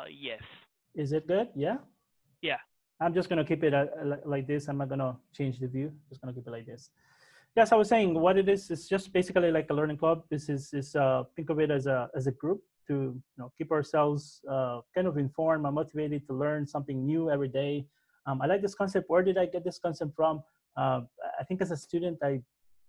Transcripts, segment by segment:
Yes. Is it good? Yeah. Yeah. I'm just gonna keep it like this. I'm not gonna change the view. Just gonna keep it like this. Yes, I was saying what it is just basically like a learning club. This is think of it as a group to keep ourselves kind of informed and motivated to learn something new every day. I like this concept. Where did I get this concept from? Uh, I think as a student, I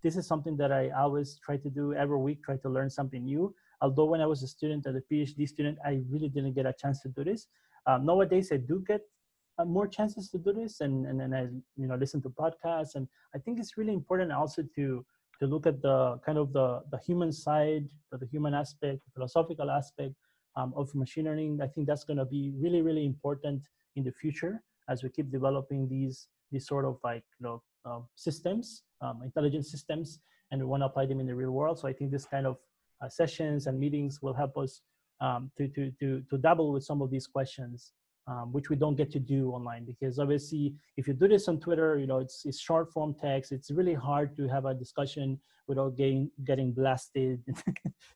this is something that I always try to do every week. Try to learn something new. Although when I was a student, as a PhD student, I really didn't get a chance to do this. Nowadays, I do get more chances to do this, and I listen to podcasts, and I think it's really important also to look at the kind of the human side, or the human aspect, philosophical aspect of machine learning. I think that's going to be really really important in the future as we keep developing these sort of like systems, intelligent systems, and we want to apply them in the real world. So I think this kind of sessions and meetings will help us to dabble with some of these questions, which we don't get to do online, because obviously if you do this on Twitter, it's short form text. It's really hard to have a discussion without getting blasted.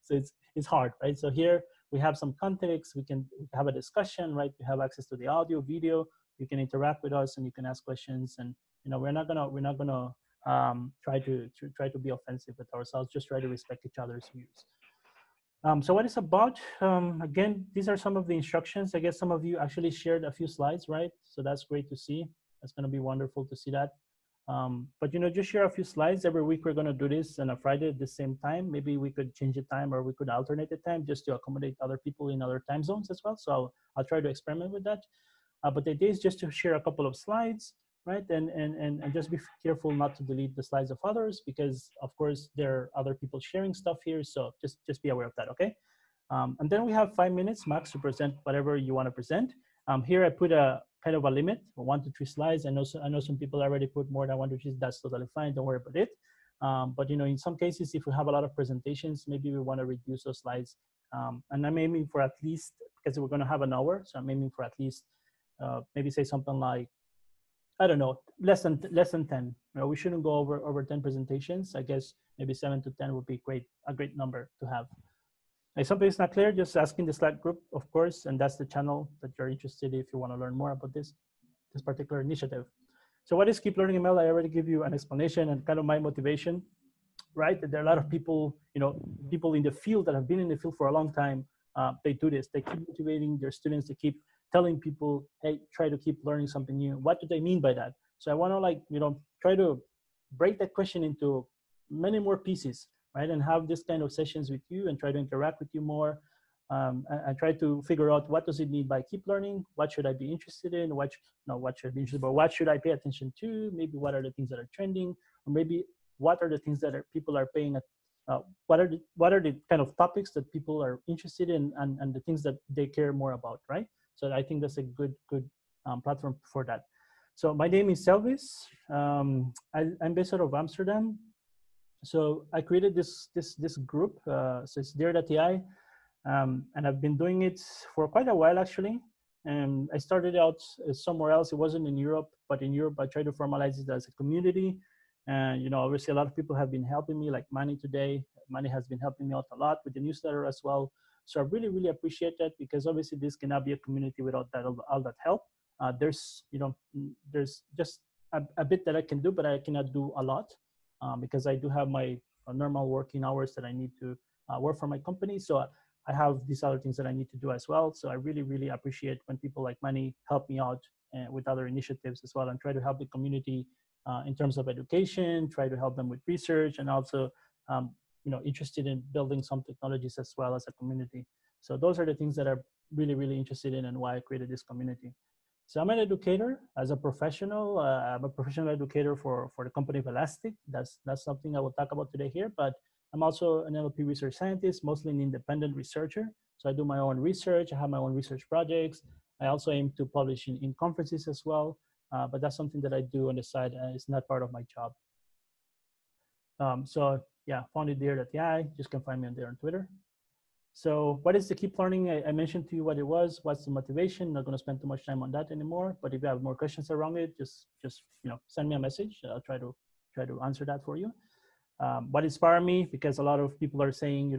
So it's hard, right? So here we have some context. We can have a discussion, right? We have access to the audio, video. You can interact with us and you can ask questions. And we're not gonna try to be offensive with ourselves. Just try to respect each other's views. So what it's about, again, these are some of the instructions. I guess some of you actually shared a few slides, right? So that's great to see. That's going to be wonderful to see that. But just share a few slides. Every week we're going to do this on a Friday at the same time. Maybe we could change the time, or we could alternate the time just to accommodate other people in other time zones as well. So I'll try to experiment with that. But the idea is just to share a couple of slides, right? And just be careful not to delete the slides of others, because of course there are other people sharing stuff here. So just be aware of that, okay? And then we have 5 minutes max to present whatever you want to present. Here I put a kind of a limit, 1 to 3 slides. I know some people already put more than 1 to 3. That's totally fine. Don't worry about it. But in some cases, if we have a lot of presentations, maybe we want to reduce those slides. And I'm aiming for at least, because we're going to have an hour, so I'm aiming for at least maybe say something like, I don't know, less than 10. We shouldn't go over 10 presentations. I guess maybe 7 to 10 would be a great number to have. If something is not clear, just ask in the Slack group, of course, and that's the channel that you're interested in if you want to learn more about this particular initiative. So what is Keep Learning ML? I already give you an explanation and kind of my motivation, right? That there are a lot of people, people in the field that have been in the field for a long time. They do this. They keep motivating their students to keep telling people, hey, try to keep learning something new. What do they mean by that? So I want to try to break that question into many more pieces, right? And have this kind of sessions with you and try to interact with you more. And try to figure out what does it mean by keep learning? What should I be interested in? What should I be interested in? But what should I pay attention to? Maybe what are the things that are trending? Or maybe what are the things that people are paying at, what are the kind of topics that people are interested in, and the things that they care more about, right? So I think that's a good platform for that. So my name is Selvis. I'm based out of Amsterdam. So I created this group. So it's Dear.ai, and I've been doing it for quite a while actually. And I started out somewhere else. It wasn't in Europe, but in Europe I tried to formalize it as a community. And obviously a lot of people have been helping me, like Manny today. Manny has been helping me out a lot with the newsletter as well. So I really, really appreciate that, because obviously this cannot be a community without all that help. There's just a bit that I can do, but I cannot do a lot because I do have my normal working hours that I need to work for my company. So I have these other things that I need to do as well. So I really, really appreciate when people like Manny help me out with other initiatives as well, and try to help the community in terms of education, try to help them with research, and also interested in building some technologies as well as a community. So those are the things that I'm really, really interested in, and why I created this community. So I'm an educator as a professional. I'm a professional educator for the company of Elastic. That's something I will talk about today here. But I'm also an NLP research scientist, mostly an independent researcher. So I do my own research. I have my own research projects. I also aim to publish in conferences as well. But that's something that I do on the side, and it's not part of my job. So yeah, founded Dear.ai. Just can find me on there on Twitter. So what is the keep learning? I mentioned to you what it was. What's the motivation? I'm not going to spend too much time on that anymore. But if you have more questions around it, just send me a message. I'll try to answer that for you. What inspired me? Because a lot of people are saying,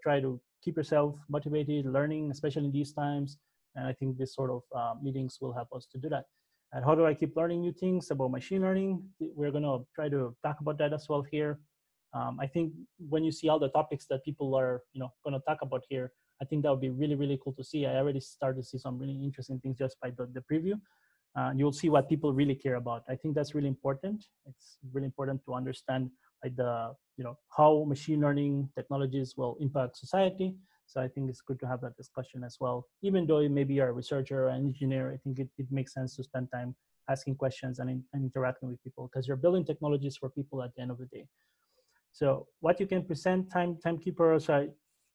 try to keep yourself motivated, learning, especially in these times. And I think this sort of meetings will help us to do that. And how do I keep learning new things about machine learning? We're going to try to talk about that as well here. I think when you see all the topics that people are, going to talk about here, I think that would be really, really cool to see. I already started to see some really interesting things just by the preview. You'll see what people really care about. I think that's really important. It's really important to understand like how machine learning technologies will impact society. So I think it's good to have that discussion as well. Even though maybe you're a researcher or an engineer, I think it makes sense to spend time asking questions and interacting with people, because you're building technologies for people at the end of the day. So what you can present, timekeeper. So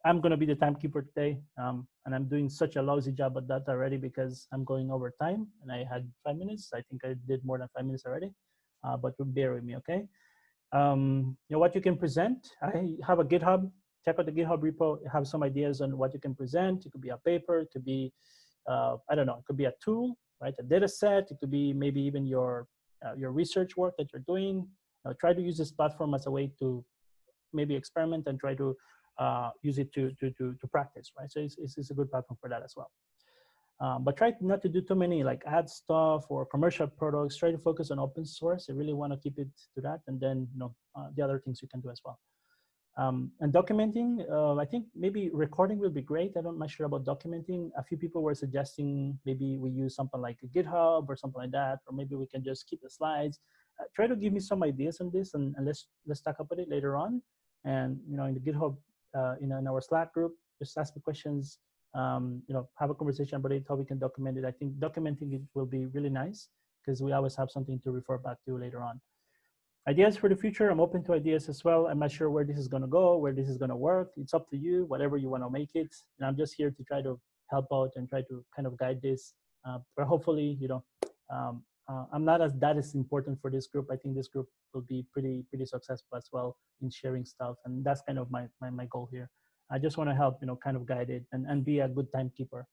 I'm going to be the timekeeper today, and I'm doing such a lousy job at that already because I'm going over time, and I had 5 minutes. I think I did more than 5 minutes already, but bear with me, okay? What you can present. I have a GitHub. Check out the GitHub repo. Have some ideas on what you can present. It could be a paper. It could be, I don't know. It could be a tool, right? A data set. It could be maybe even your research work that you're doing. Try to use this platform as a way to maybe experiment and try to use it to practice, right? So it's a good platform for that as well. But try not to do too many like ad stuff or commercial products. Try to focus on open source. I really want to keep it to that, and then the other things you can do as well. And documenting, I think maybe recording will be great. I'm not sure about documenting. A few people were suggesting maybe we use something like a GitHub or something like that, or maybe we can just keep the slides. Try to give me some ideas on this, and let's talk about it later on. And in the GitHub, in our Slack group, just ask me questions. Have a conversation about it, how we can document it. I think documenting it will be really nice because we always have something to refer back to later on. Ideas for the future, I'm open to ideas as well. I'm not sure where this is going to go, where this is going to work. It's up to you, whatever you want to make it. And I'm just here to try to help out and try to kind of guide this. But hopefully, I'm not as important for this group. I think this group will be pretty successful as well in sharing stuff. And that's kind of my goal here. I just want to help, kind of guide it and be a good timekeeper.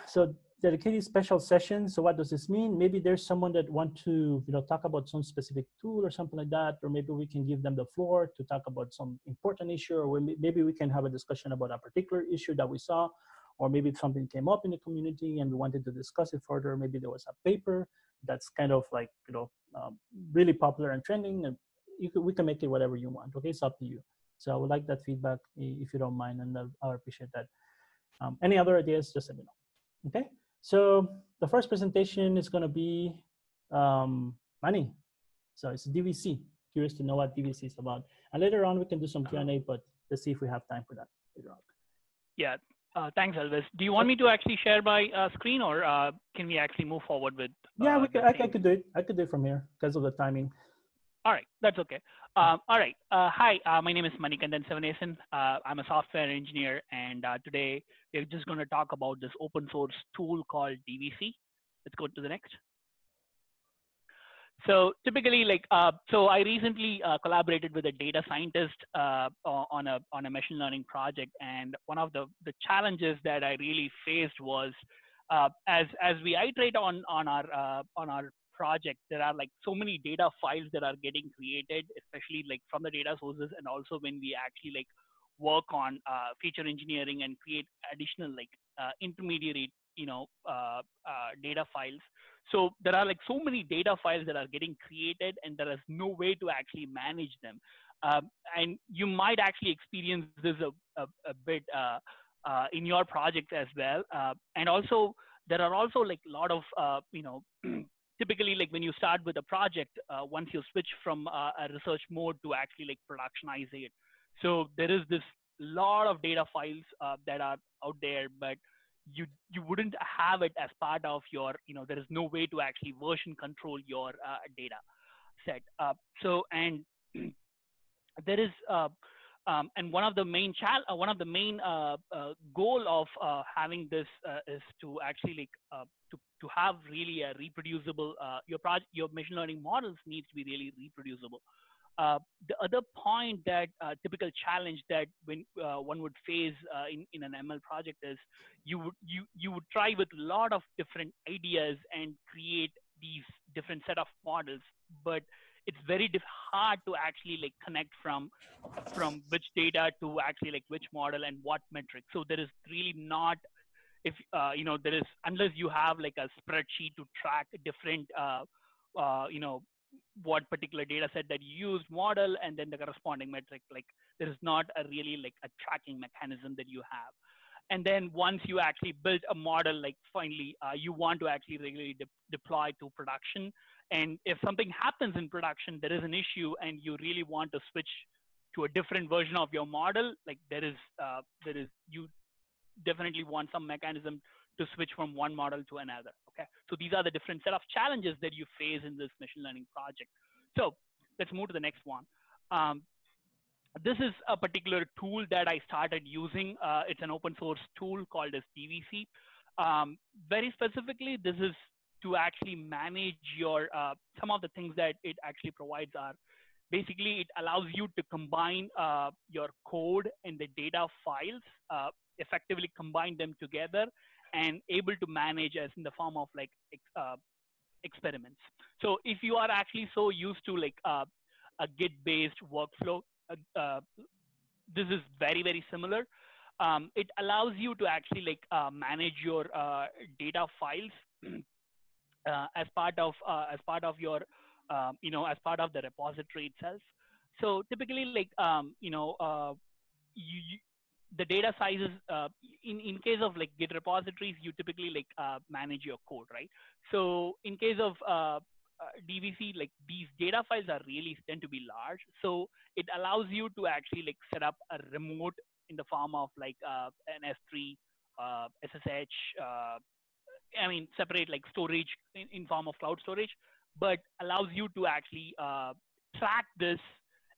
So dedicated special sessions. So what does this mean? Maybe there's someone that want to, talk about some specific tool or something like that, or maybe we can give them the floor to talk about some important issue, or maybe we can have a discussion about a particular issue that we saw, or maybe something came up in the community and we wanted to discuss it further. Maybe there was a paper that's kind of like, really popular and trending, and we can make it whatever you want. Okay, it's up to you. So I would like that feedback if you don't mind, and I'll appreciate that. Any other ideas, just let me know. Okay, so the first presentation is going to be money. So it's DVC. Curious to know what DVC is about. And later on, we can do some Q&A, but let's see if we have time for that later on. Yeah, thanks, Elvis. Do you want me to actually share my screen, or can we actually move forward with? Yeah, I could do it. I could do it from here because of the timing. All right, that's okay. All right. Hi, my name is Manikandan Sivanesan. I'm a software engineer, and today we're just going to talk about this open source tool called DVC. Let's go to the next. So typically, so I recently collaborated with a data scientist on a machine learning project, and one of the challenges that I really faced was as we iterate on our project, there are like so many data files that are getting created, especially like from the data sources, and also when we actually like work on feature engineering and create additional like intermediary data files. So there are like so many data files that are getting created, and there is no way to actually manage them. And you might actually experience this a bit in your project as well. And also there are also like a lot of typically, like when you start with a project, once you switch from a research mode to actually like productionize it, so there is this lot of data files that are out there, but you wouldn't have it as part of your, there is no way to actually version control your data set. So, and there is, and one of the main goal of having this is to actually like to have really a reproducible your machine learning models needs to be really reproducible. The other point that typical challenge that when one would face in an ML project is you would try with a lot of different ideas and create these different set of models, but it's very hard to actually like connect from which data to actually like which model and what metric. So there is really not if there is, unless you have like a spreadsheet to track different what particular data set that you use, model, and then the corresponding metric, like there is not a really like a tracking mechanism that you have. And then once you actually build a model, like finally you want to actually regularly deploy to production. And if something happens in production, there is an issue and you really want to switch to a different version of your model, like you definitely want some mechanism to switch from one model to another. Okay, so these are the different set of challenges that you face in this machine learning project. So let's move to the next one. This is a particular tool that I started using. It's an open source tool called as DVC. Very specifically, this is to actually manage your, some of the things that it actually provides are, basically it allows you to combine your code and the data files, effectively combine them together and able to manage as in the form of like experiments. So if you are actually so used to like a Git-based workflow, this is very, very similar. It allows you to actually like manage your data files as part of your as part of the repository itself. So typically, like the data sizes in case of like Git repositories, you typically like manage your code, right? So in case of DVC, like these data files are really tend to be large, so it allows you to actually like set up a remote in the form of like an S3, SSH. I mean, separate like storage in form of cloud storage, but allows you to actually track this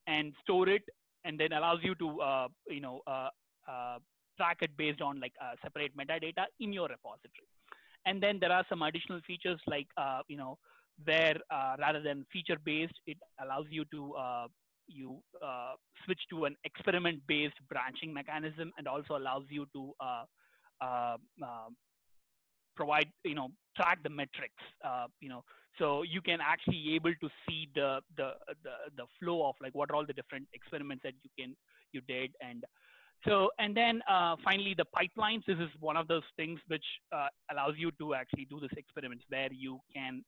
and store it, and then allows you to track it based on like separate metadata in your repository. And then there are some additional features like where rather than feature based, it allows you to switch to an experiment based branching mechanism, and also allows you to provide, track the metrics, so you can actually able to see the flow of like what are all the different experiments that you did. And so, and then finally the pipelines. This is one of those things which allows you to actually do this experiments where you can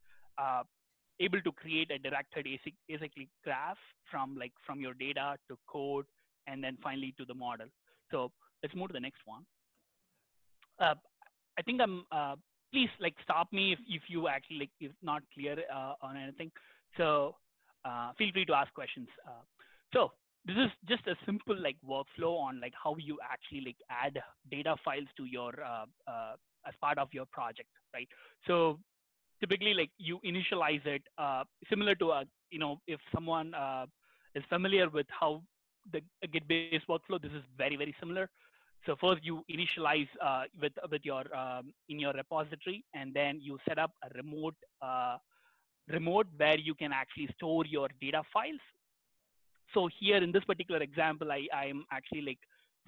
able to create a directed acyclic graph from your data to code, and then finally to the model. So let's move to the next one. I think please like stop me if you actually like is not clear on anything. So feel free to ask questions. So this is just a simple like workflow on like how you actually like add data files to your as part of your project, right? So typically like you initialize it similar to if someone is familiar with how the Git-based workflow, this is very, very similar. So first you initialize with your in your repository, and then you set up a remote where you can actually store your data files. So here in this particular example, I am actually like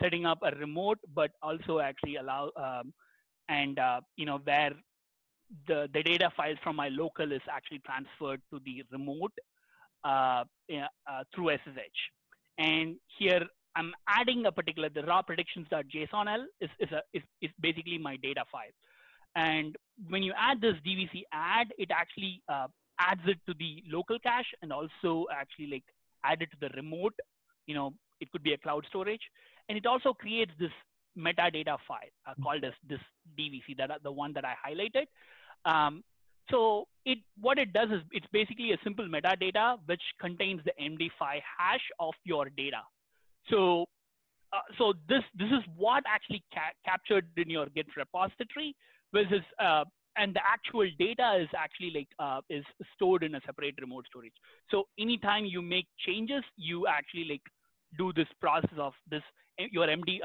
setting up a remote, but also actually allow where the data files from my local is actually transferred to the remote through SSH. And here I'm adding a particular, the raw predictions.jsonl is basically my data file. And when you add this DVC add, it actually adds it to the local cache, and also actually like add it to the remote, it could be a cloud storage. And it also creates this metadata file called as this DVC, the one that I highlighted. So what it does is it's basically a simple metadata which contains the MD5 hash of your data. So so this is what actually captured in your Git repository, versus and the actual data is actually like is stored in a separate remote storage. So anytime you make changes, you actually like do this process of this your MD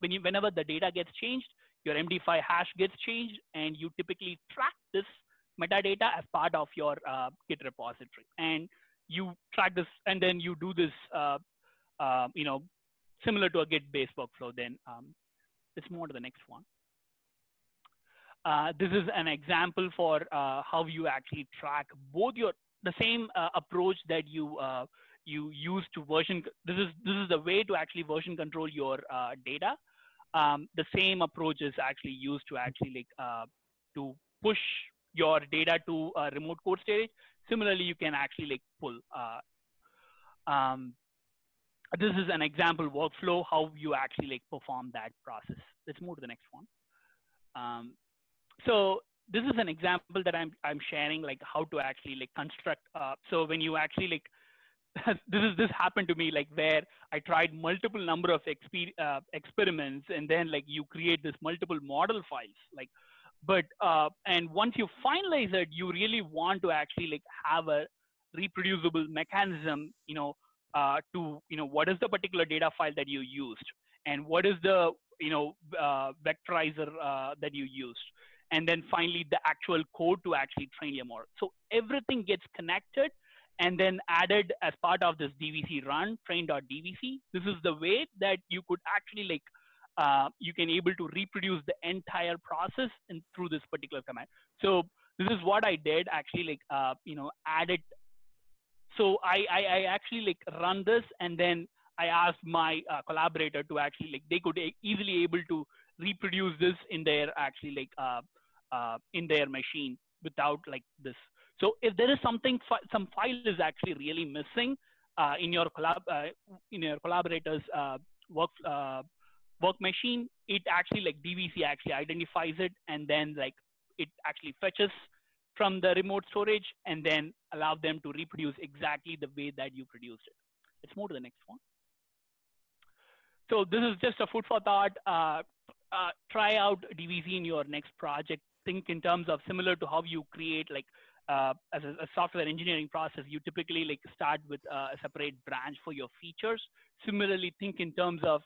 whenever the data gets changed, your MD5 hash gets changed, and you typically track this metadata as part of your Git repository, and you track this, and then you do this similar to a Git-based workflow. Then let's move on to the next one. This is an example for how you actually track both the same approach that you use to version. This is the way to actually version control your data. the same approach is actually used to actually to push your data to remote code storage. Similarly, you can actually pull. This is an example workflow how you actually perform that process. Let's move to the next one. So this is an example that I'm sharing how to actually construct. So when you actually this happened to me where I tried multiple number of experiments, and then you create this multiple model files but and once you finalize it, you really want to actually have a reproducible mechanism, to what is the particular data file that you used, and what is the vectorizer that you used, and then finally the actual code to actually train your model. So everything gets connected and then added as part of this DVC run train.dvc. This is the way that you could actually you can able to reproduce the entire process through this particular command. So this is what I did actually added. So I actually run this, and then I asked my collaborator to actually they could easily able to reproduce this in their actually in their machine without this. So if there is something, some file is actually really missing in your collaborator's work machine, it actually DVC actually identifies it, and then it actually fetches from the remote storage and then allow them to reproduce exactly the way that you produced it. Let's move to the next one. So this is just a food for thought. Try out DVC in your next project. Think in terms of similar to how you create as a software engineering process, you typically start with a separate branch for your features. Similarly, think in terms of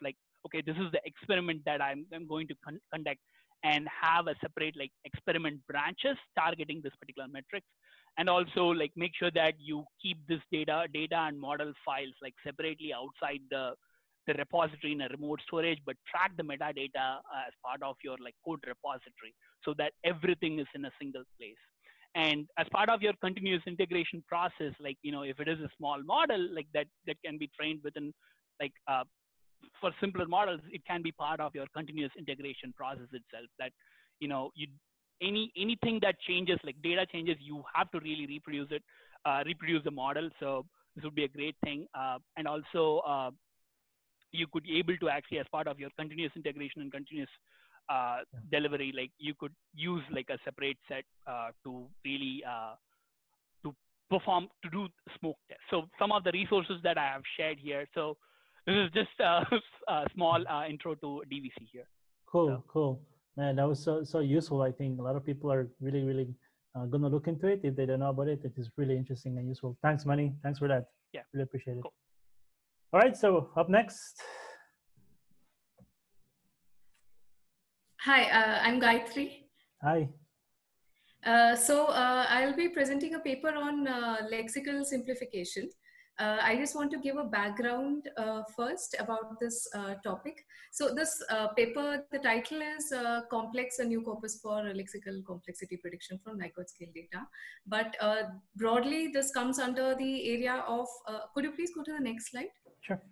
okay, this is the experiment that I'm going to conduct, and have a separate experiment branches targeting this particular metrics. And also make sure that you keep this data and model files separately outside the repository in a remote storage, but track the metadata as part of your code repository, so that everything is in a single place. And as part of your continuous integration process, if it is a small model that can be trained within for simpler models, it can be part of your continuous integration process itself. That anything that changes, data changes, you have to really reproduce it, reproduce the model. So this would be a great thing. And also you could be able to actually, as part of your continuous integration and continuous delivery, you could use a separate set to really to do smoke tests. So some of the resources that I have shared here. So this is just a small intro to DVC here. Cool, cool. Man, that was so useful. I think a lot of people are really going to look into it if they don't know about it. It is really interesting and useful. Thanks, Manny. Thanks for that. Yeah. Really appreciate it. Cool. All right, so up next. Hi, I'm Gayatri. Hi. I'll be presenting a paper on lexical simplification. I just want to give a background first about this topic. So this paper, the title is CompLex, a new corpus for lexical complexity prediction from Likert scale data. But broadly, this comes under the area of, could you please go to the next slide? Sure.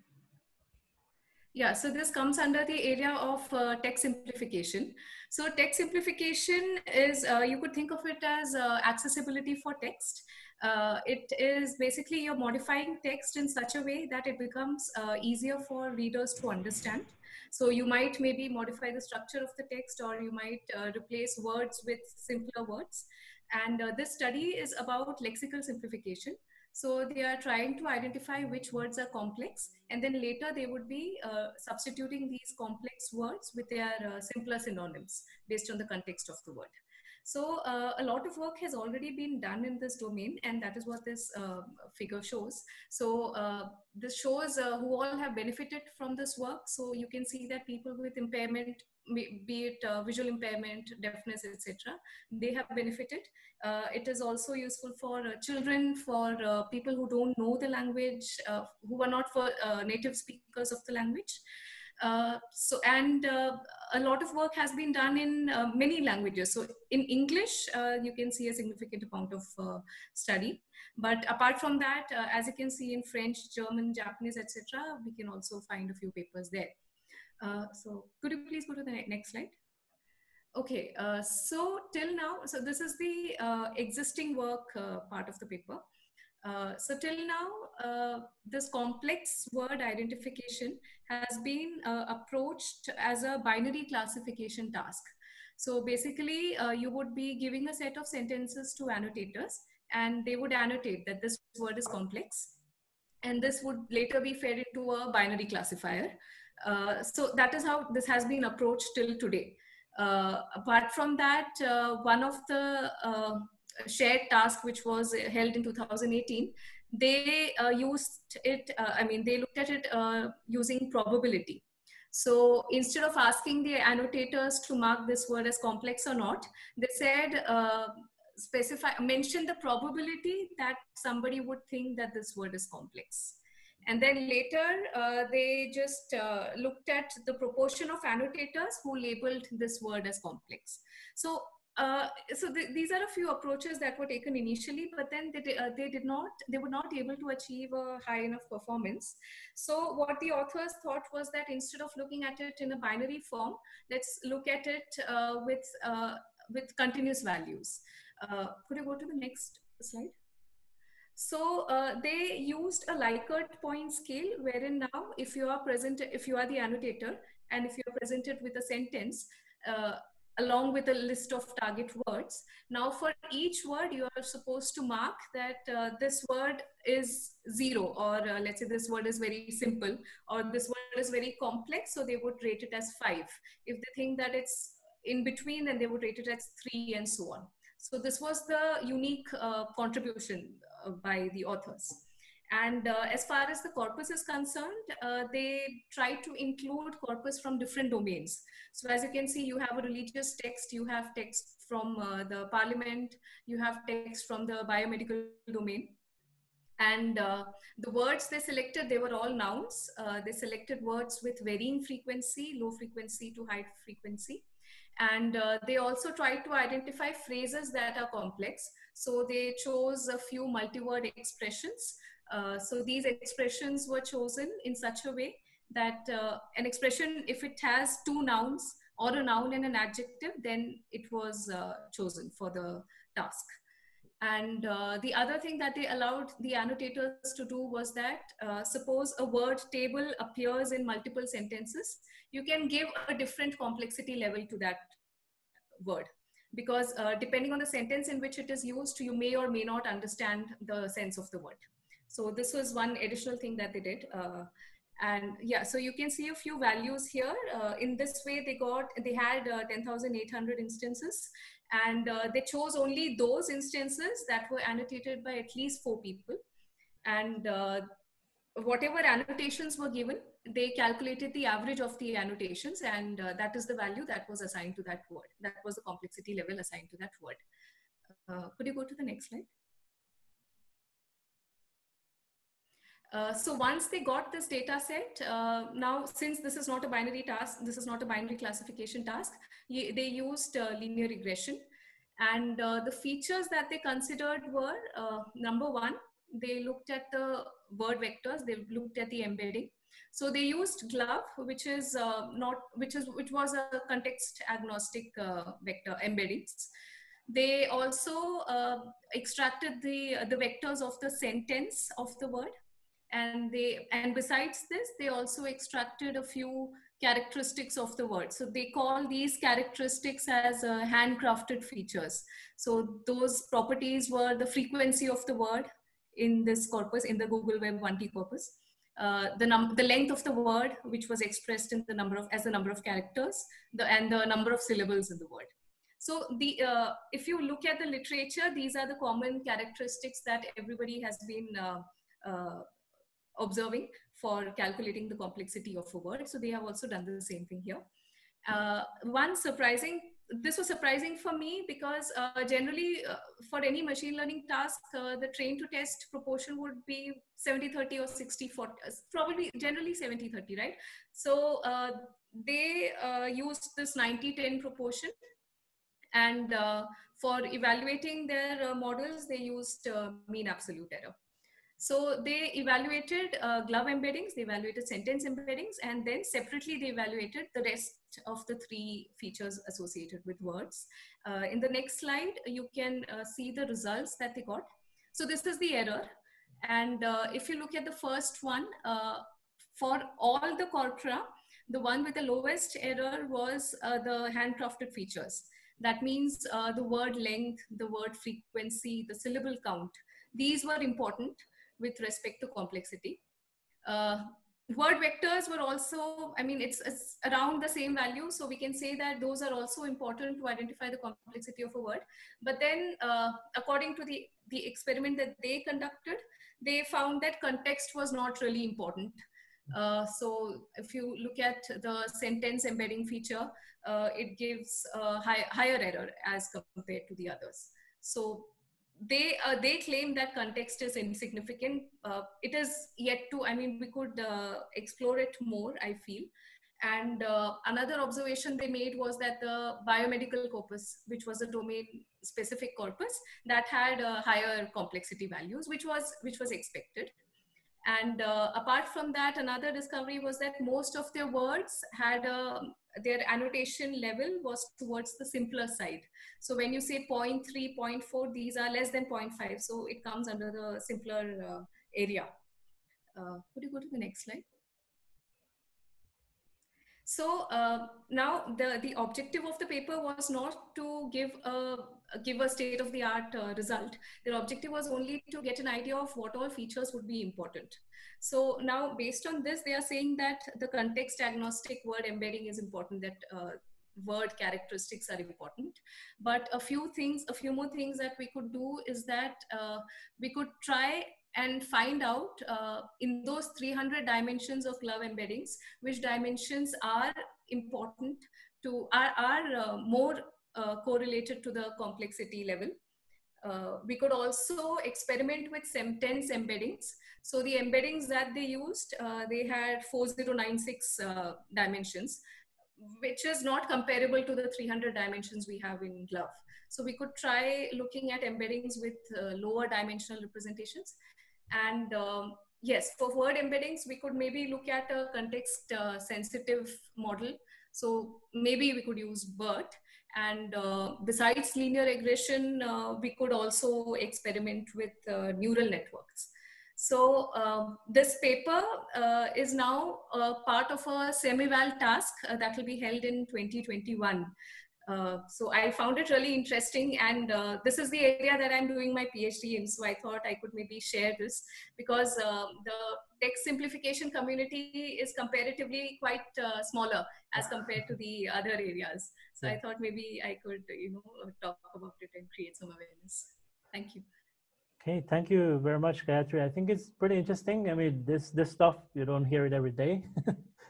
Yeah, so this comes under the area of text simplification. So text simplification is, you could think of it as accessibility for text. It is basically you're modifying text in such a way that it becomes easier for readers to understand. So you might maybe modify the structure of the text, or you might replace words with simpler words. And this study is about lexical simplification. So they are trying to identify which words are complex, and then later they would be substituting these complex words with their simpler synonyms based on the context of the word. So a lot of work has already been done in this domain, and that is what this figure shows. So this shows who all have benefited from this work. So you can see that people with impairment, be it visual impairment, deafness, etc., they have benefited. It is also useful for children, for people who don't know the language, who are not for native speakers of the language. A lot of work has been done in many languages. So in English, you can see a significant amount of study. But apart from that, as you can see in French, German, Japanese, etc., we can also find a few papers there. So could you please go to the next slide? Okay, so till now, so this is the existing work part of the paper. So till now, this complex word identification has been approached as a binary classification task. So basically, you would be giving a set of sentences to annotators, and they would annotate that this word is complex, and this would later be fed into a binary classifier. So that is how this has been approached till today. Apart from that, one of the shared task which was held in 2018, they used it, they looked at it using probability. So instead of asking the annotators to mark this word as complex or not, they said, mention the probability that somebody would think that this word is complex. And then later, they just looked at the proportion of annotators who labeled this word as complex. So, these are a few approaches that were taken initially, but then they were not able to achieve a high enough performance. So what the authors thought was that instead of looking at it in a binary form, let's look at it with continuous values. Could you go to the next slide? So they used a Likert point scale, wherein now if you are the annotator, and if you're presented with a sentence along with a list of target words, now for each word you are supposed to mark that this word is 0, or let's say this word is very simple, or this word is very complex, so they would rate it as 5. If they think that it's in between, then they would rate it as 3, and so on. So this was the unique contribution by the authors. And as far as the corpus is concerned, they tried to include corpus from different domains. So as you can see, you have a religious text, you have text from the parliament, you have text from the biomedical domain. And the words they selected, they were all nouns. They selected words with varying frequency, low frequency to high frequency. And they also tried to identify phrases that are complex. So they chose a few multi-word expressions. So these expressions were chosen in such a way that an expression, if it has 2 nouns or a noun and an adjective, then it was chosen for the task. And the other thing that they allowed the annotators to do was that suppose a word table appears in multiple sentences, you can give a different complexity level to that word, because depending on the sentence in which it is used, you may or may not understand the sense of the word. So this was one additional thing that they did. And yeah, so you can see a few values here. In this way, they had 10,800 instances, and they chose only those instances that were annotated by at least 4 people. And whatever annotations were given, they calculated the average of the annotations, and that is the value that was assigned to that word. That was the complexity level assigned to that word. Could you go to the next slide? So once they got this data set, now since this is not a binary task, this is not a binary classification task, they used linear regression. And the features that they considered were, number 1, they looked at the word vectors, they looked at the embedding. So they used GLOVE, which was a context agnostic vector embeddings. They also extracted the vectors of the sentence of the word. And besides this, they also extracted a few characteristics of the word. So they call these characteristics as handcrafted features. So those properties were the frequency of the word in this corpus, in the Google Web 1T corpus, the length of the word, which was expressed in the number of characters, and the number of syllables in the word. So if you look at the literature, these are the common characteristics that everybody has been observing for calculating the complexity of a word. So they have also done the same thing here. This was surprising for me, because generally for any machine learning task, the train to test proportion would be 70-30 or 60-40, probably generally 70-30, right? So they used this 90-10 proportion. And for evaluating their models, they used mean absolute error. So they evaluated glove embeddings, they evaluated sentence embeddings, and then separately they evaluated the rest of the 3 features associated with words. In the next slide, you can see the results that they got. So this is the error. And if you look at the first one, for all the corpora, the one with the lowest error was the handcrafted features. That means the word length, the word frequency, the syllable count. These were important with respect to complexity. Word vectors were also, I mean, it's around the same value. So we can say that those are also important to identify the complexity of a word. But then according to the experiment that they conducted, they found that context was not really important. So if you look at the sentence embedding feature, it gives a higher error as compared to the others. So they claim that context is insignificant. It is yet to, I mean, we could explore it more, I feel. And another observation they made was that the biomedical corpus, which was a domain specific corpus, that had higher complexity values, which was expected. And apart from that, another discovery was that most of their words had their annotation level was towards the simpler side. So when you say 0.3, 0.4, these are less than 0.5. So it comes under the simpler area. Could you go to the next slide? So now the objective of the paper was not to give a state-of-the-art result. Their objective was only to get an idea of what all features would be important. So now based on this, they are saying that the context agnostic word embedding is important, that word characteristics are important. But a few more things that we could do is that we could try and find out in those 300 dimensions of glove embeddings, which dimensions are important to, are more correlated to the complexity level. We could also experiment with sentence embeddings. So the embeddings that they used, they had 4096 dimensions, which is not comparable to the 300 dimensions we have in glove. So we could try looking at embeddings with lower dimensional representations. And yes, for word embeddings, we could maybe look at a context sensitive model. So maybe we could use BERT. And besides linear regression, we could also experiment with neural networks. So this paper is now part of a semi-val task that will be held in 2021. So I found it really interesting, and this is the area that I'm doing my PhD in. So I thought I could maybe share this, because the text simplification community is comparatively quite smaller as compared to the other areas. So I thought maybe I could, talk about it and create some awareness. Thank you. Okay, thank you very much, Gayatri. I think it's pretty interesting. I mean, this stuff, you don't hear it every day.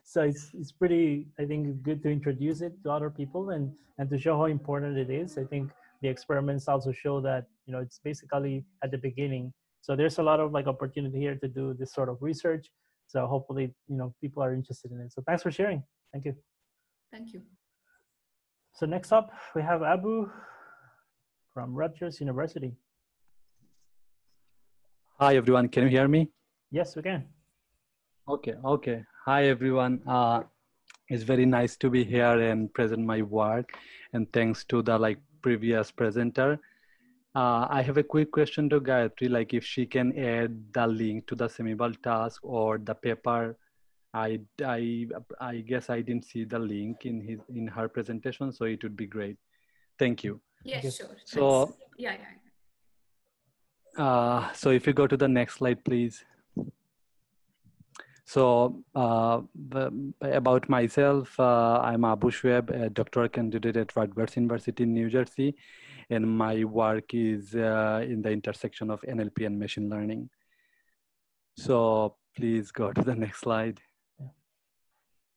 So it's pretty, I think, good to introduce it to other people and to show how important it is. I think the experiments also show that, it's basically at the beginning. So there's a lot of opportunity here to do this sort of research. So hopefully, people are interested in it. So thanks for sharing. Thank you. Thank you. So next up, we have Abu from Rutgers University. Hi, everyone. Can you hear me? Yes, we can. Okay. Hi, everyone. It's very nice to be here and present my work. And thanks to the previous presenter. I have a quick question to Gayatri, if she can add the link to the semi-val task or the paper. I guess I didn't see the link in her presentation, so it would be great. Thank you. Yeah, sure. So yeah. So if you go to the next slide, please. So about myself, I'm Abu Shoaib, a doctoral candidate at Rutgers University in New Jersey, and my work is in the intersection of NLP and machine learning. So please go to the next slide.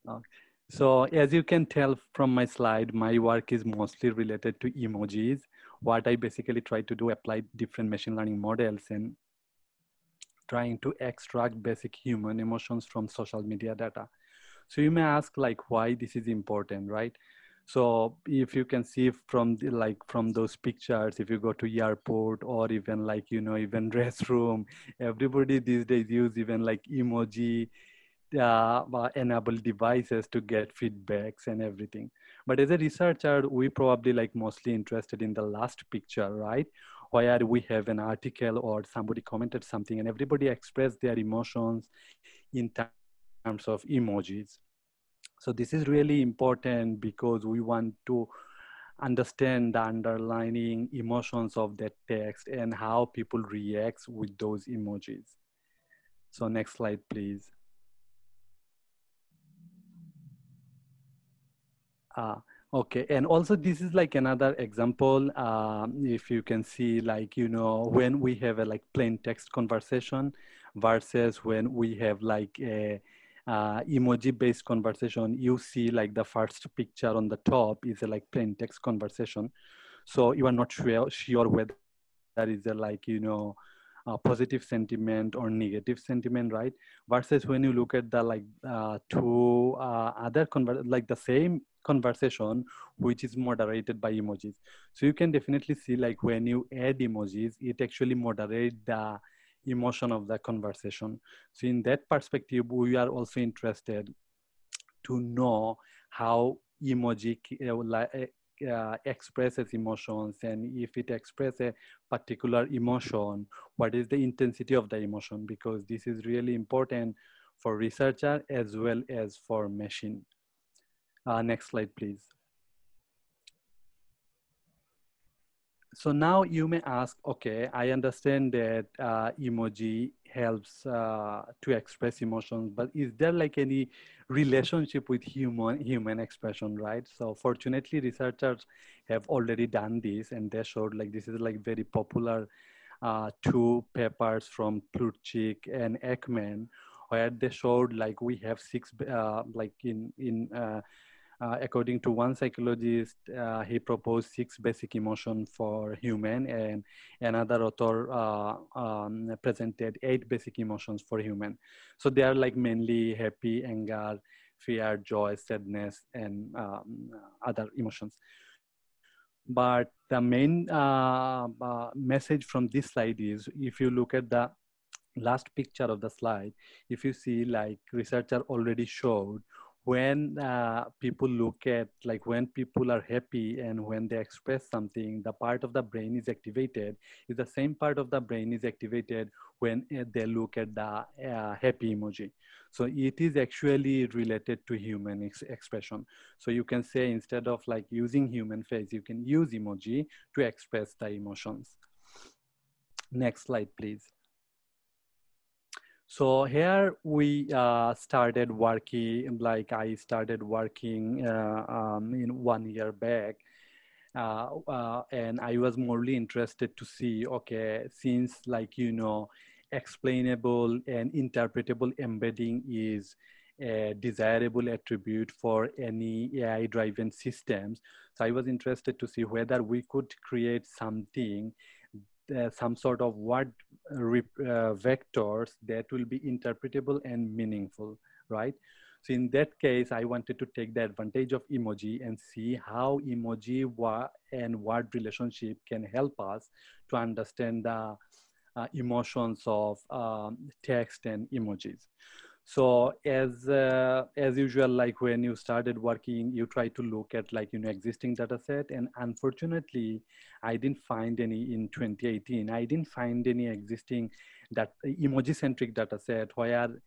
Okay. So as you can tell from my slide, my work is mostly related to emojis. What I basically try to do, apply different machine learning models and trying to extract basic human emotions from social media data. So you may ask why this is important, right? So if you can see from the, like from those pictures, if you go to airport or even like, you know, even restroom, everybody these days use even like emoji enable devices to get feedbacks and everything. But as a researcher, we probably like mostly interested in the last picture, right? Where we have an article or somebody commented something and everybody expressed their emotions in terms of emojis. So this is really important because we want to understand the underlying emotions of that text and how people react with those emojis. So next slide, please. Okay, and also this is like another example. If you can see, like, you know, when we have a like plain text conversation versus when we have like a emoji-based conversation, you see like the first picture on the top is a like plain text conversation. So you are not sure whether is a like, you know, positive sentiment or negative sentiment, right? Versus when you look at the like two other like the same conversation, which is moderated by emojis. So you can definitely see like when you add emojis, it actually moderates the emotion of the conversation. So in that perspective, we are also interested to know how emoji expresses emotions, and if it expresses a particular emotion, what is the intensity of the emotion, because this is really important for researcher as well as for machine. Next slide, please. So now you may ask, okay, I understand that emoji helps to express emotions, but is there like any relationship with human expression, right? So fortunately, researchers have already done this, and they showed like this is like very popular two papers from Plutchik and Ekman, where they showed like we have six like according to one psychologist, he proposed 6 basic emotions for human, and another author presented 8 basic emotions for human. So they are like mainly happy, anger, fear, joy, sadness, and other emotions. But the main message from this slide is, if you look at the last picture of the slide, if you see like researcher already showed when people look at like when people are happy and when they express something, the part of the brain is activated is the same part of the brain is activated when they look at the happy emoji. So it is actually related to human expression. So you can say instead of like using human face, you can use emoji to express the emotions. Next slide, please. So here we started working, like I started working in 1 year back. And I was morely interested to see, okay, since like, you know, explainable and interpretable embedding is a desirable attribute for any AI-driven systems. So I was interested to see whether we could create something, some sort of word vectors that will be interpretable and meaningful, right? So in that case, I wanted to take the advantage of emoji and see how emoji and word relationship can help us to understand the emotions of text and emojis. So as usual, like when you started working, you try to look at like, you know, existing data set. And unfortunately, I didn't find any in 2018. I didn't find any existing that emoji-centric data set where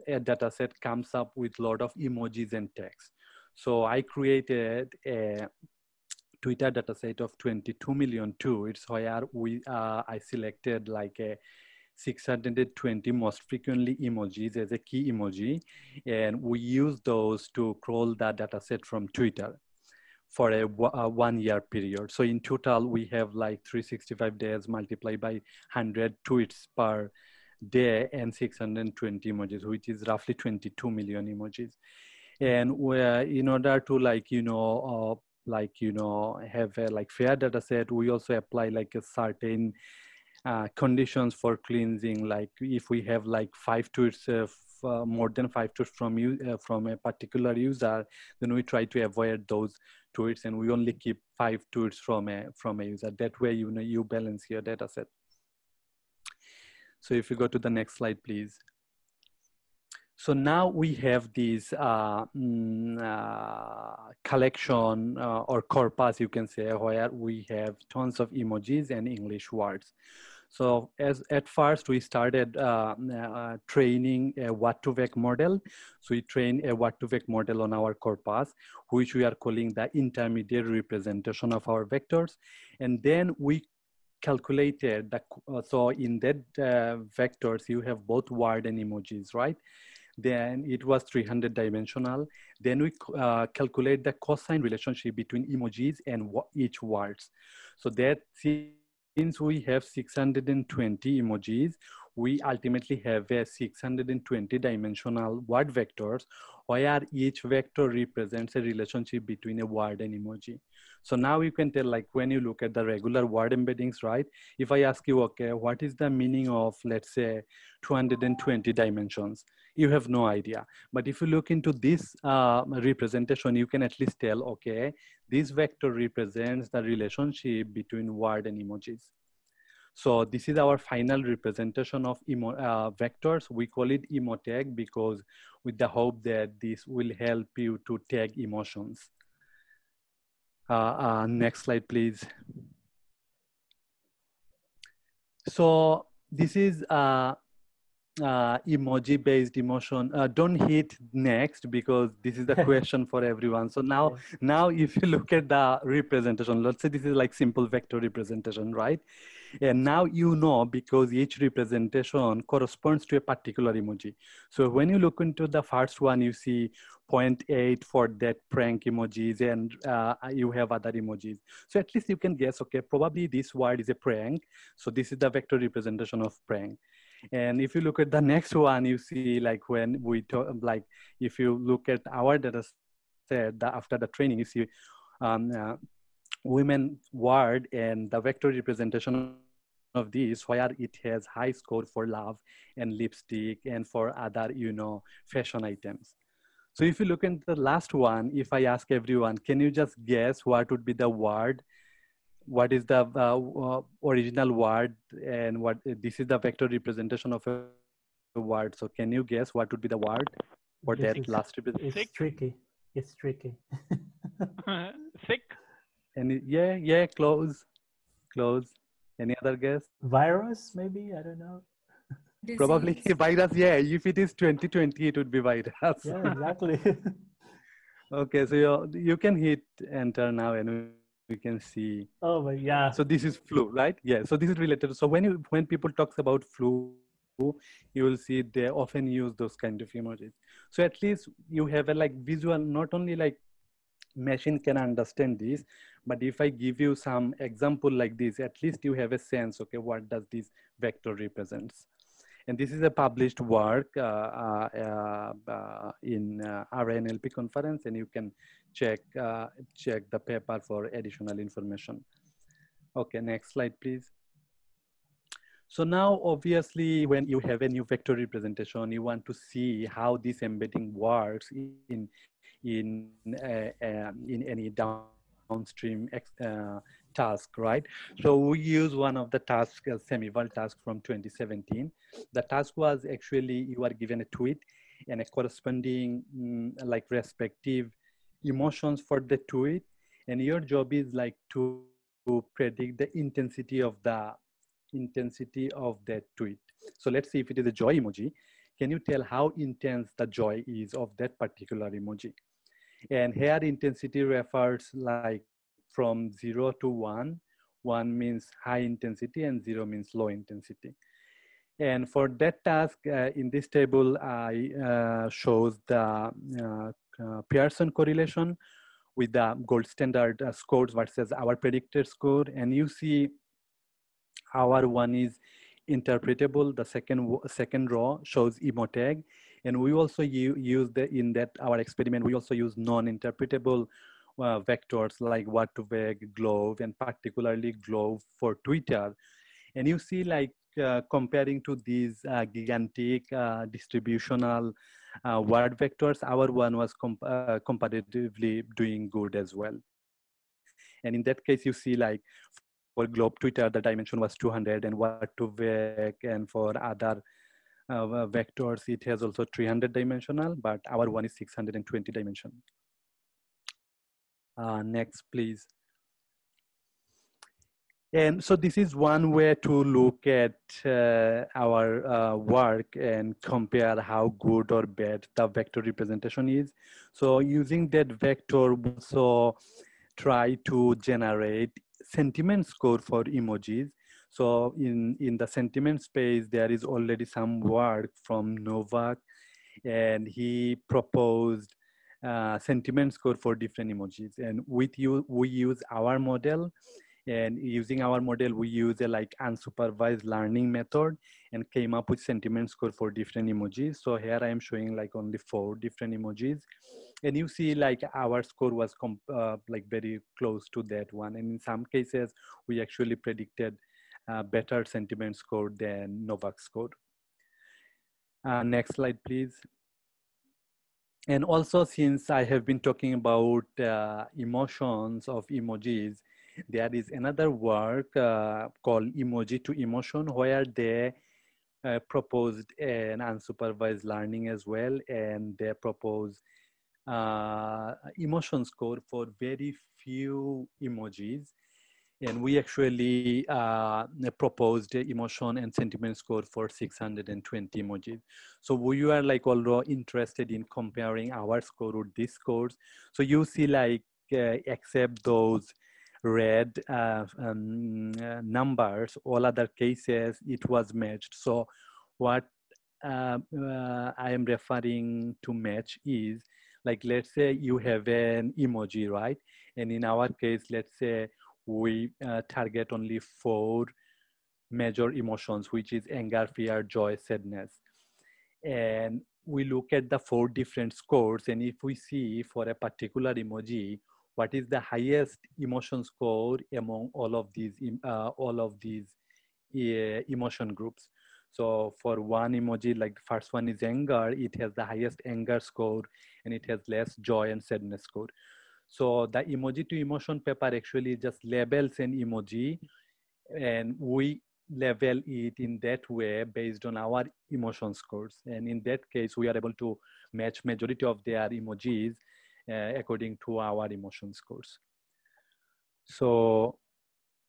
a data set comes up with a lot of emojis and text. So I created a Twitter dataset of 22 million tweets where I selected like a 620 most frequently emojis as a key emoji, and we use those to crawl the dataset from Twitter for a 1 year period. So in total, we have like 365 days multiplied by 100 tweets per day and 620 emojis, which is roughly 22 million emojis. And in order to like, you know, have a like fair data set, we also apply like a certain conditions for cleansing. Like if we have like 5 tweets more than 5 tweets from you from a particular user, then we try to avoid those tweets, and we only keep 5 tweets from a user. That way, you know, you balance your data set. So if you go to the next slide, please. So now we have this collection or corpus, you can say, where we have tons of emojis and English words. So at first we started training a what-to-vec model. So we train a what-to-vec model on our corpus, which we are calling the intermediate representation of our vectors. And then we calculated the, so in that vectors, you have both word and emojis, right? Then it was 300 dimensional. Then we calculate the cosine relationship between emojis and each words. So that since we have 620 emojis, we ultimately have a 620 dimensional word vectors, where each vector represents a relationship between a word and emoji. So now you can tell, like when you look at the regular word embeddings, right? If I ask you, okay, what is the meaning of, let's say, 220 dimensions? You have no idea. But if you look into this representation, you can at least tell, okay, this vector represents the relationship between word and emojis. So this is our final representation of vectors. We call it emotag because with the hope that this will help you to tag emotions. Next slide, please. So this is emoji-based emotion. Don't hit next because this is the question for everyone. So now if you look at the representation, let's say this is like simple vector representation, right? And now you know because each representation corresponds to a particular emoji. So when you look into the first one, you see 0.8 for that prank emojis, and you have other emojis. So at least you can guess, okay, probably this word is a prank. So this is the vector representation of prank. And if you look at the next one, you see like when we talk, like if you look at our data set, after the training, you see women word and the vector representation of this, where it has high score for love and lipstick and for other, you know, fashion items. So if you look at the last one, if I ask everyone, can you just guess what would be the word? What is the original word, and what this is the vector representation of a word. So can you guess what would be the word for that last representation? It's tricky. It's tricky. Sick. And yeah, close. Any other guess? Virus, maybe, I don't know. Disease. Probably virus. Yeah, if it is 2020, it would be virus. Yeah, exactly. Okay, so you can hit enter now, and we can see. Oh, but yeah. So this is flu, right? Yeah. So this is related. So when people talks about flu, you will see they often use those kind of emojis. So at least you have a like visual, not only like machine can understand this, but if I give you some example like this, at least you have a sense, okay, what does this vector represents? And this is a published work in RNLP conference, and you can check the paper for additional information. Okay, next slide, please. So now, obviously, when you have a new vector representation, you want to see how this embedding works in any downstream task, right? So we use one of the tasks, Semival task from 2017. The task was actually you are given a tweet and a corresponding like respective emotions for the tweet, and your job is like to predict the intensity of that tweet. So let's see if it is a joy emoji. Can you tell how intense the joy is of that particular emoji? And here intensity refers like from 0 to 1. 1 means high intensity and 0 means low intensity. And for that task in this table, I shows the Pearson correlation with the gold standard scores versus our predicted score. And you see our one is interpretable. The second row shows emotag. And we also use in that our experiment, we also use non-interpretable vectors like what2vec, glove, and particularly glove for Twitter. And you see like comparing to these gigantic distributional word vectors, our one was comparatively doing good as well. And in that case, you see like for globe Twitter, the dimension was 200, and word2vec, and for other vectors, it has also 300 dimensional, but our one is 620 dimension. Next, please. And so this is one way to look at our work and compare how good or bad the vector representation is. So using that vector, we also try to generate sentiment score for emojis. So in the sentiment space, there is already some work from Novak, and he proposed sentiment score for different emojis. And with you, we use our model. And using our model, we use a like unsupervised learning method and came up with sentiment score for different emojis. So here I am showing like only 4 different emojis. And you see like our score was like very close to that one. And in some cases, we actually predicted better sentiment score than Novak's score. Next slide, please. And also, since I have been talking about emotions of emojis, there is another work called Emoji to Emotion, where they proposed an unsupervised learning as well, and they propose emotion score for very few emojis. And we actually proposed emotion and sentiment score for 620 emojis. So we are like already interested in comparing our score with these scores. So you see like except those red numbers, all other cases, it was matched. So what I am referring to match is like, let's say you have an emoji, right? And in our case, let's say we target only 4 major emotions, which is anger, fear, joy, sadness. And we look at the 4 different scores. And if we see for a particular emoji, what is the highest emotion score among all of these emotion groups. So for one emoji, like the first one is anger, it has the highest anger score, and it has less joy and sadness score. So the emoji to emotion paper actually just labels an emoji, and we level it in that way based on our emotion scores. And in that case, we are able to match majority of their emojis according to our emotion scores. So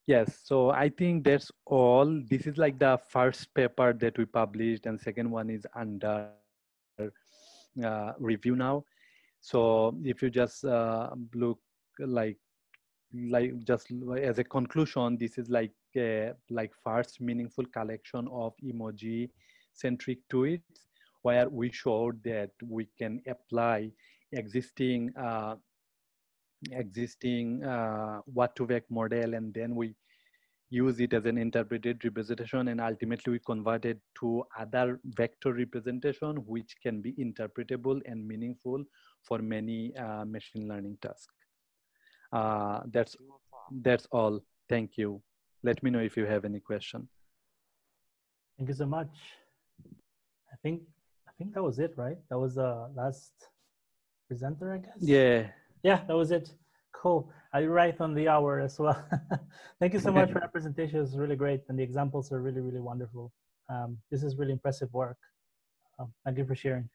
yes, so I think that's all. This is like the first paper that we published, and second one is under review now. So if you just look like just as a conclusion, this is like first meaningful collection of emoji centric tweets, where we showed that we can apply existing word2vec model, and then we use it as an interpreted representation, and ultimately we converted to other vector representation which can be interpretable and meaningful for many machine learning tasks. That's all. Thank you. Let me know if you have any question. Thank you so much. I think that was it, right? That was the last presenter, I guess. Yeah. Yeah, that was it. Cool. I write on the hour as well. Thank you so much for that presentation. It was really great, and the examples are really, really wonderful. This is really impressive work. Thank you for sharing.